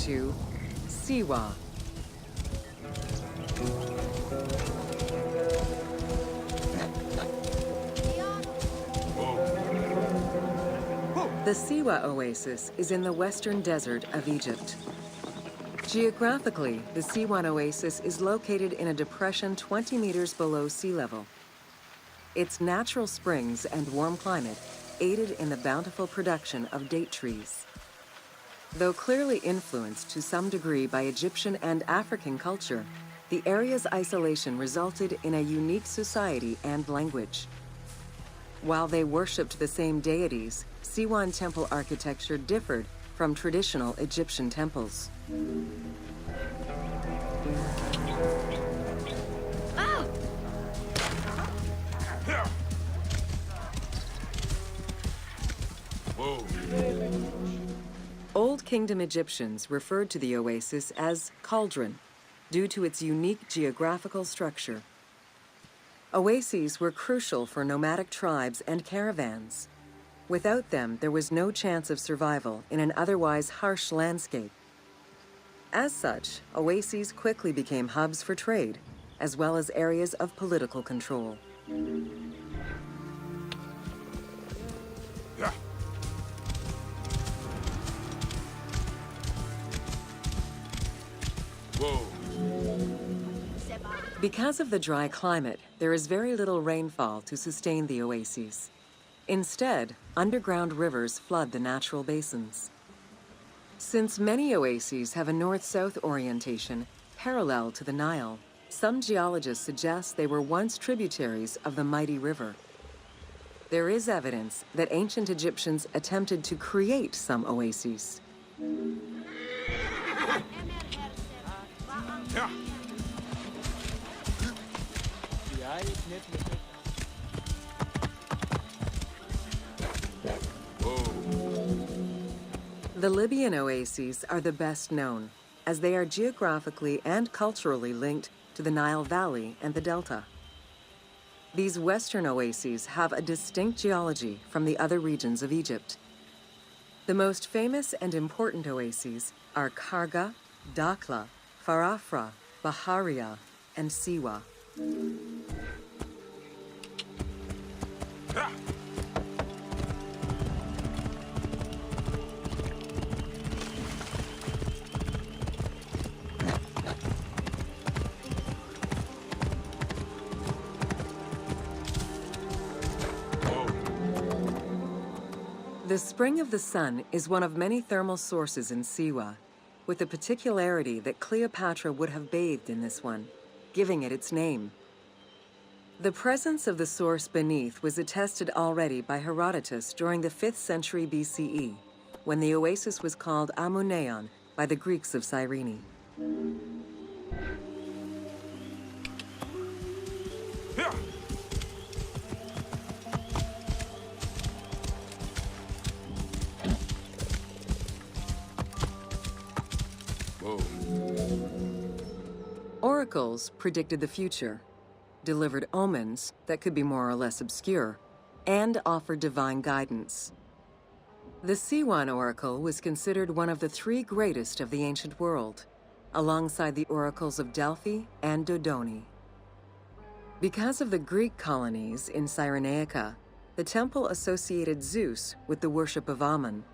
to Siwa. The Siwa Oasis is in the western desert of Egypt. Geographically, the Siwan Oasis is located in a depression 20 meters below sea level. Its natural springs and warm climate aided in the bountiful production of date trees. Though clearly influenced to some degree by Egyptian and African culture, the area's isolation resulted in a unique society and language. While they worshipped the same deities, Siwan temple architecture differed from traditional Egyptian temples. Old Kingdom Egyptians referred to the oasis as cauldron, due to its unique geographical structure. Oases were crucial for nomadic tribes and caravans. Without them, there was no chance of survival in an otherwise harsh landscape. As such, oases quickly became hubs for trade, as well as areas of political control. Because of the dry climate, there is very little rainfall to sustain the oases. Instead, underground rivers flood the natural basins. Since many oases have a north-south orientation parallel to the Nile, some geologists suggest they were once tributaries of the mighty river. There is evidence that ancient Egyptians attempted to create some oases. The Libyan oases are the best known, as they are geographically and culturally linked to the Nile Valley and the Delta. These western oases have a distinct geology from the other regions of Egypt. The most famous and important oases are Karga, Dakhla, Farafra, Baharia, and Siwa. The Spring of the Sun is one of many thermal sources in Siwa, with the particularity that Cleopatra would have bathed in this one, giving it its name. The presence of the source beneath was attested already by Herodotus during the 5th century BCE, when the oasis was called Amuneion by the Greeks of Cyrene. Oracles predicted the future, delivered omens that could be more or less obscure, and offered divine guidance. The Siwan Oracle was considered one of the 3 greatest of the ancient world, alongside the oracles of Delphi and Dodoni. Because of the Greek colonies in Cyrenaica, the temple associated Zeus with the worship of Ammon.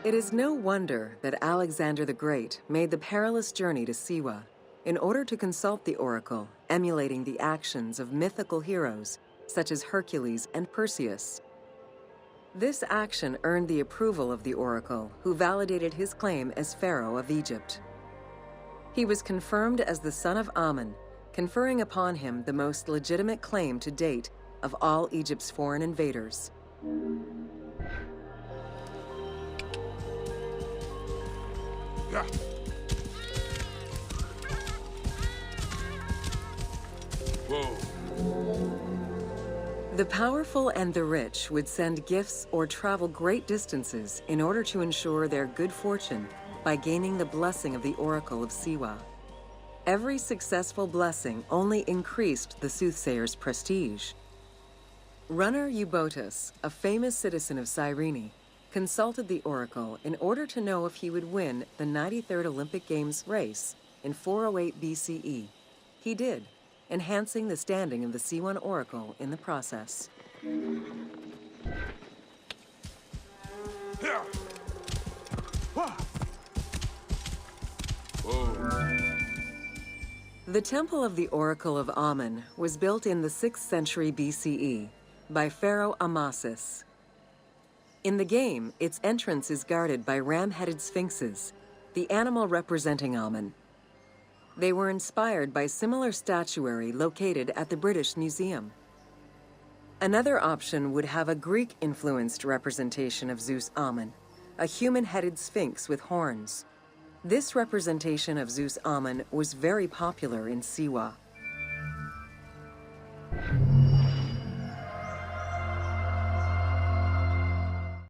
It is no wonder that Alexander the Great made the perilous journey to Siwa in order to consult the oracle, emulating the actions of mythical heroes such as Hercules and Perseus. This action earned the approval of the oracle, who validated his claim as Pharaoh of Egypt. He was confirmed as the son of Ammon, conferring upon him the most legitimate claim to date of all Egypt's foreign invaders. The powerful and the rich would send gifts or travel great distances in order to ensure their good fortune by gaining the blessing of the Oracle of Siwa. Every successful blessing only increased the soothsayer's prestige. Runner Eubotus, a famous citizen of Cyrene, consulted the oracle in order to know if he would win the 93rd Olympic Games race in 408 BCE. He did, enhancing the standing of the Siwan oracle in the process. The Temple of the Oracle of Amun was built in the 6th century BCE by Pharaoh Amasis. In the game, its entrance is guarded by ram-headed sphinxes, the animal representing Amun. They were inspired by similar statuary located at the British Museum. Another option would have a Greek-influenced representation of Zeus Amun, a human-headed sphinx with horns. This representation of Zeus Amun was very popular in Siwa.